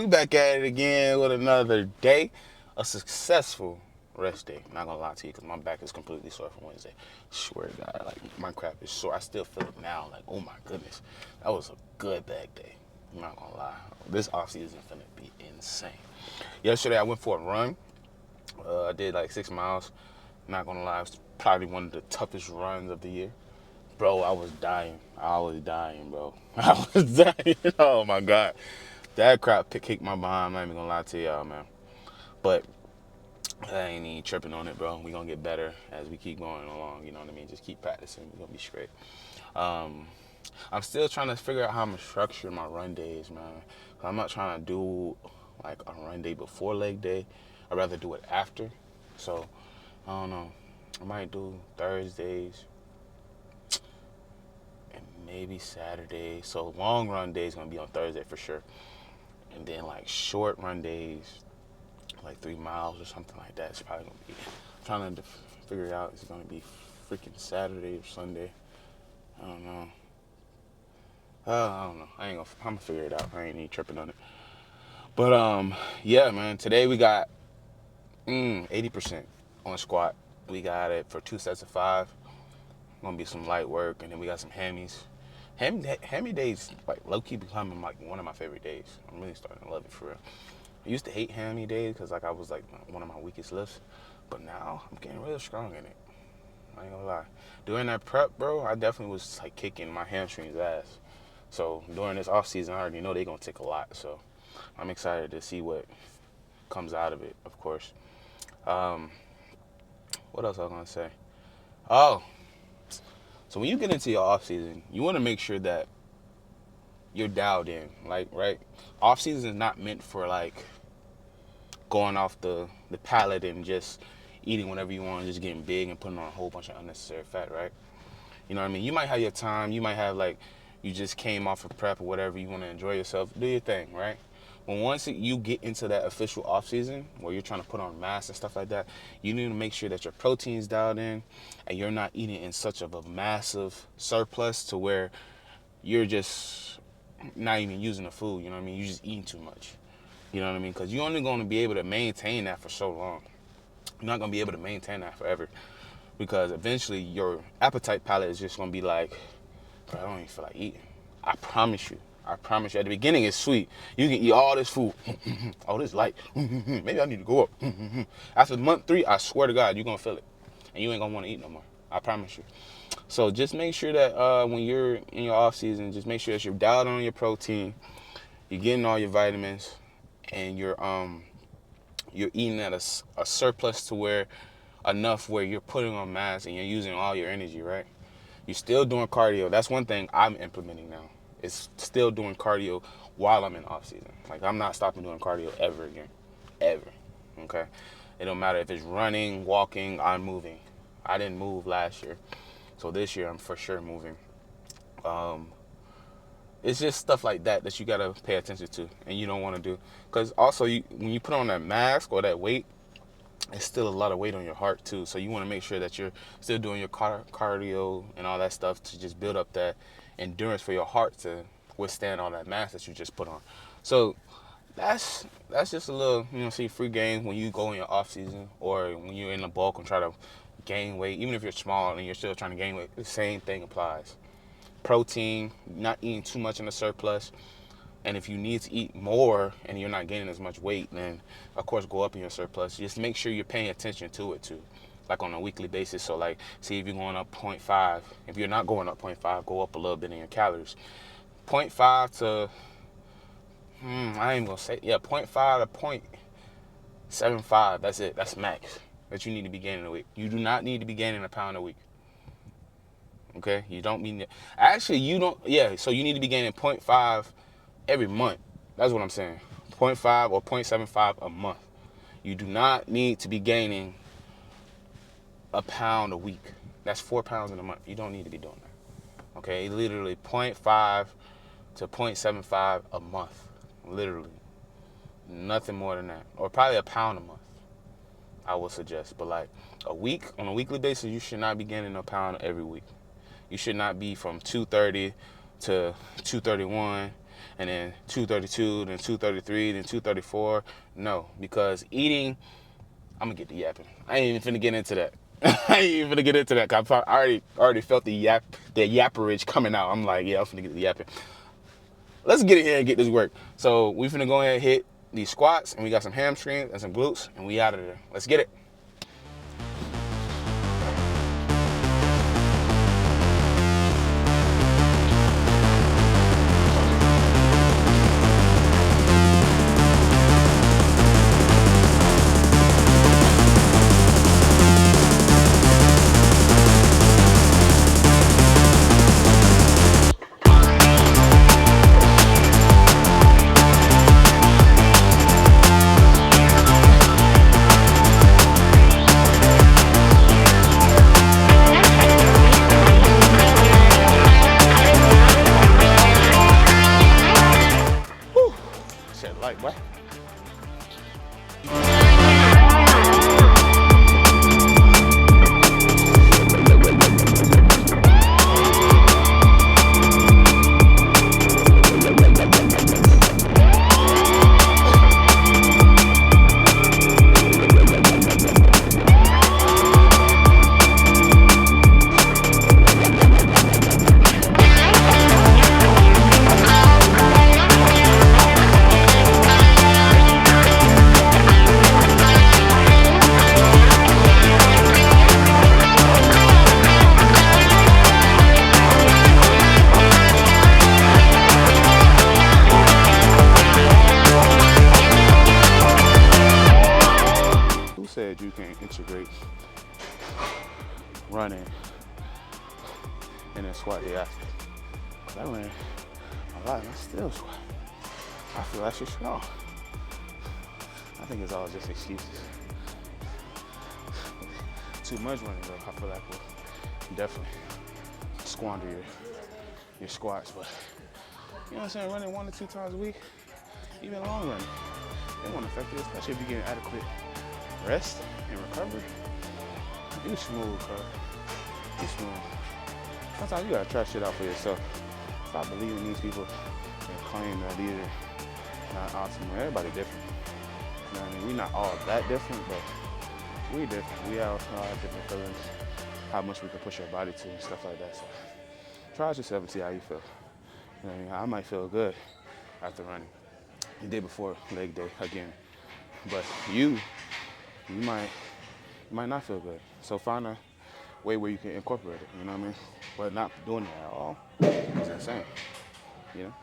We back at it again with another day. A successful rest day. Not gonna lie to you, because my back is completely sore from Wednesday. Swear to God, like my crap is sore. I still feel it now. Like, oh my goodness, that was a good back day. I'm not gonna lie. This offseason is gonna be insane. Yesterday I went for a run. I did like 6 miles. Not gonna lie, it was probably one of the toughest runs of the year. Bro, I was dying. I was dying, bro. I was dying. Oh my God. That crap kicked my behind. I'm not even gonna lie to y'all, man. But I ain't even tripping on it, bro. We gonna get better as we keep going along. You know what I mean? Just keep practicing. We gonna be straight. Um, I'm still trying to figure out how I'm gonna structure my run days, man. I'm not trying to do like a run day before leg day. I'd rather do it after. So I don't know. I might do Thursdays and maybe Saturdays. So long run days gonna be on Thursday for sure. And then like short run days, like 3 miles or something like that. It's probably gonna be. I'm trying to figure it out. It's gonna be freaking Saturday or Sunday. I don't know. I don't know. I'm gonna figure it out. I ain't even tripping on it. But yeah, man. Today we got 80% on squat. We got it for 2 sets of 5. Gonna be some light work, and then we got some hammies. Hammy days like low key becoming like one of my favorite days. I'm really starting to love it for real. I used to hate hammy days because like I was like one of my weakest lifts, but now I'm getting real strong in it. I ain't gonna lie. During that prep, bro, I definitely was like kicking my hamstrings ass. So during this off season, I already know they're gonna take a lot. So I'm excited to see what comes out of it. Of course. Um, what else I was gonna say? Oh, so when you get into your off season, you want to make sure that you're dialed in. Like, right? Off season is not meant for like going off the palate and just eating whatever you want, just getting big and putting on a whole bunch of unnecessary fat, right? You know what I mean? You might have your time. You might have like, you just came off of prep or whatever. You want to enjoy yourself. Do your thing, right? But once you get into that official off season where you're trying to put on mass and stuff like that, you need to make sure that your protein's dialed in and you're not eating in such of a massive surplus to where you're just not even using the food. You know what I mean? You're just eating too much. You know what I mean? Because you're only going to be able to maintain that for so long. You're not going to be able to maintain that forever. Because eventually your appetite palate is just going to be like, bro, I don't even feel like eating. I promise you. I promise you. At the beginning, it's sweet. You can eat all this food. Oh, this light. Maybe I need to go up. After month 3, I swear to God, you're going to feel it. And you ain't going to want to eat no more. I promise you. So just make sure that when you're in your off season, just make sure that you're dialed on your protein, you're getting all your vitamins, and you're eating at a surplus to where enough where you're putting on mass and you're using all your energy, right? You're still doing cardio. That's one thing I'm implementing now. It's still doing cardio while I'm in off season. Like I'm not stopping doing cardio ever again, ever. Okay, it don't matter if it's running, walking, I'm moving. I didn't move last year, so this year I'm for sure moving. It's just stuff like that you gotta pay attention to, and you don't want to do. Because also, when you put on that mask or that weight, it's still a lot of weight on your heart too. So you want to make sure that you're still doing your cardio and all that stuff to just build up that endurance for your heart to withstand all that mass that you just put on. So that's just a little, see, free game when you go in your off season or when you're in the bulk and try to gain weight. Even if you're small and you're still trying to gain weight, the same thing applies. Protein, not eating too much in the surplus. And if you need to eat more and you're not gaining as much weight, then of course go up in your surplus. Just make sure you're paying attention to it too, like on a weekly basis. So like, see if you're going up 0.5. If you're not going up 0.5, go up a little bit in your calories. 0.5 to, I ain't gonna say, 0.5 to 0.75. That's it. That's max that you need to be gaining a week. You do not need to be gaining a pound a week. Okay, you don't mean that. Actually, you don't. Yeah, so you need to be gaining 0.5 every month. That's what I'm saying. 0.5 or 0.75 a month. You do not need to be gaining a pound a week. That's 4 pounds in a month. You don't need to be doing that. Okay, literally 0.5 to 0.75 a month. Literally. Nothing more than that. Or probably a pound a month, I would suggest. But like on a weekly basis, you should not be gaining a pound every week. You should not be from 230 to 231 and then 232, then 233, then 234. No, because eating, I'm gonna get the yapping. I ain't even finna get into that. I ain't even finna get into that. Cause I already felt the yapperage coming out. I'm like, yeah, I'm finna get the yapping. Let's get in here and get this work. So we finna go ahead and hit these squats, and we got some hamstrings and some glutes, and we out of there. Let's get it. Shit, like what? Said you can integrate running and then squat the after. Cause I ran a lot and I still squat. I feel actually strong. I think it's all just excuses. Too much running though, I feel like will definitely squander your squats. But you know what I'm saying, running 1 to 2 times a week, even long running, it won't affect you, especially if you're getting adequate rest and recovery. You smooth, bro. You smooth. Sometimes you gotta try shit out for yourself. Stop believing these people and claim that these are not optimal. Everybody different. You know what I mean? We're not all that different, but we different. We have a lot of different feelings, how much we can push our body to and stuff like that. So try it yourself and see how you feel. You know what I mean? I might feel good after running. The day before leg day again. But you might not feel good. So find a way where you can incorporate it, you know what I mean? But not doing it at all is insane, you know?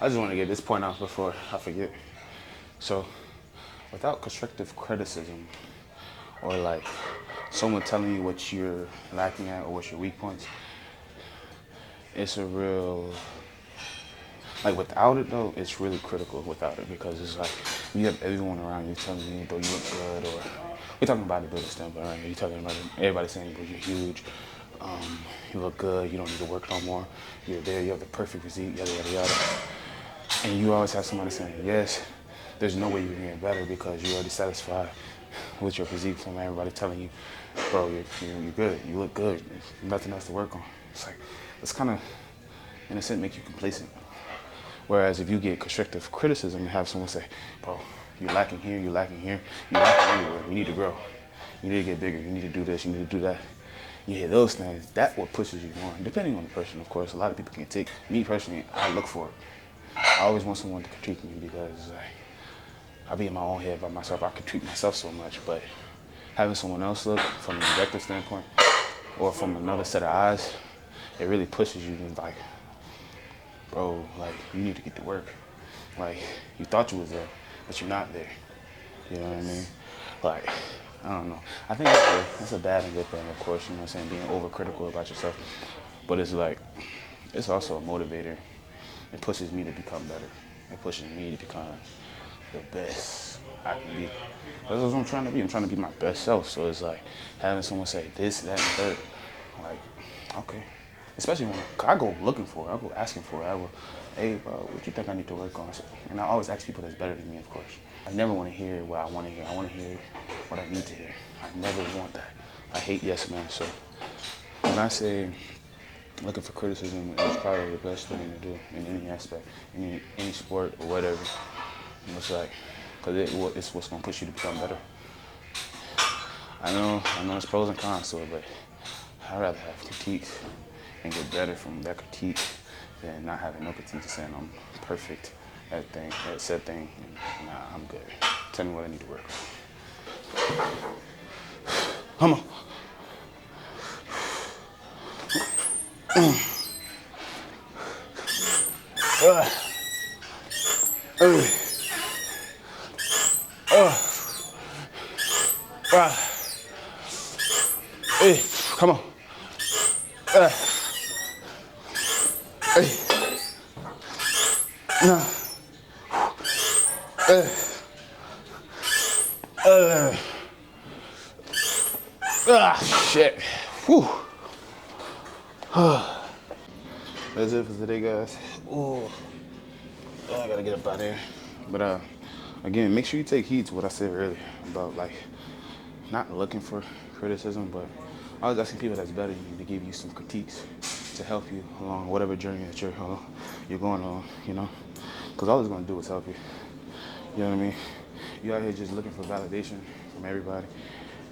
I just want to get this point out before I forget. So, without constructive criticism or like someone telling you what you're lacking at or what your weak points, it's a real, like without it though, it's really critical without it, because it's like you have everyone around you telling you, though, you look good, or we're talking bodybuilding stuff, but right, you're talking about everybody saying, bro, you're huge, you look good, you don't need to work no more, you're there, you have the perfect physique, yada, yada, yada. And you always have somebody saying, yes, there's no way you can get better because you're already satisfied with your physique. From everybody telling you, bro, you're good, you look good, there's nothing else to work on. It's like, it's kind of, in a sense, make you complacent. Whereas if you get constructive criticism and have someone say, bro, You're lacking here, you're lacking here, you're lacking everywhere. You need to grow. You need to get bigger. You need to do this, you need to do that. You hear those things, that's what pushes you on. Depending on the person, of course. A lot of people can take. Me personally, I look for it. I always want someone to critique me because like, I be in my own head by myself. I critique myself so much, but having someone else look from an objective standpoint or from another set of eyes, it really pushes you to like, bro, like you need to get to work. Like you thought you was there, but you're not there. You know what I mean? Like, I don't know. I think that's a bad and good thing, of course, you know what I'm saying, being overcritical about yourself. But it's like, it's also a motivator. It pushes me to become better. It pushes me to become the best I can be. That's what I'm trying to be. I'm trying to be my best self. So it's like having someone say this, that, and third. Like, okay. Especially when I go looking for it, I go asking for it. I go, hey, bro, what you think I need to work on? And I always ask people that's better than me, of course. I never want to hear what I want to hear. I want to hear what I need to hear. I never want that. I hate yes man. So when I say looking for criticism is probably the best thing to do in any aspect, in any sport or whatever. It's like, because it's what's going to push you to become better. I know it's pros and cons to it, but I'd rather have critiques and get better from that critique than not having no critique, saying I'm perfect at said thing. And, nah, I'm good. Tell me what I need to work on. Come on. Hey, come on. Hey. No. Shit. Whew. That's it for today, guys. Ooh. I gotta get up out of here. But again, make sure you take heed to what I said earlier about like not looking for criticism, but I was asking people that's better than you to give you some critiques to help you along whatever journey that you're going on, you know? Because all it's gonna do is help you. You know what I mean? You out here just looking for validation from everybody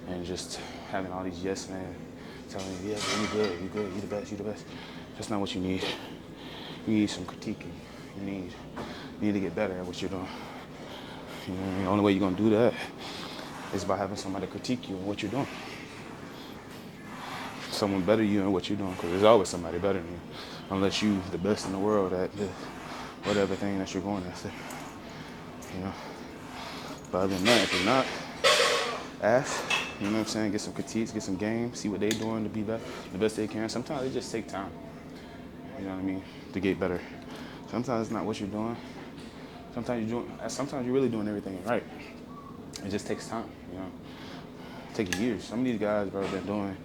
and just having all these yes men telling you, yeah, you good, you the best, you the best. That's not what you need. You need some critiquing. You need to get better at what you're doing. You know what I mean? The only way you're gonna do that is by having somebody critique you on what you're doing. Someone better you in what you're doing, because there's always somebody better than you, unless you the best in the world at whatever thing that you're going after. You know. But other than that, if you're not, ask. You know what I'm saying? Get some critiques, get some games, see what they're doing to be better, the best they can. Sometimes it just take time. You know what I mean? To get better. Sometimes it's not what you're doing. Sometimes you're really doing everything right. It just takes time, you know. It takes years. Some of these guys, bro, have been doing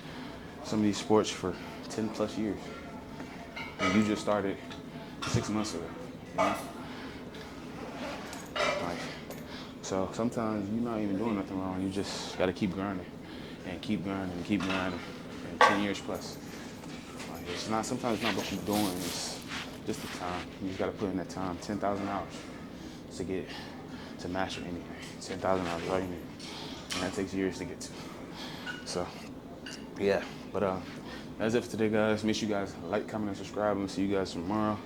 some of these sports for 10 plus years. And you just started 6 months ago, you know? Like, so sometimes you're not even doing nothing wrong. You just gotta keep grinding and keep grinding and keep grinding. And 10 years plus. Like, sometimes it's not what you're doing, it's just the time. You just gotta put in that time, 10,000 hours to master anything. 10,000 hours, all you need. And that takes years to get to. So, yeah. But that's it for today, guys. Make sure you guys like, comment, and subscribe. And see you guys tomorrow.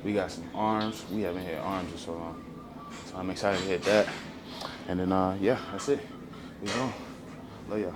We got some arms. We haven't hit arms in so long. So I'm excited to hit that. And then, yeah, that's it. We going. Love y'all.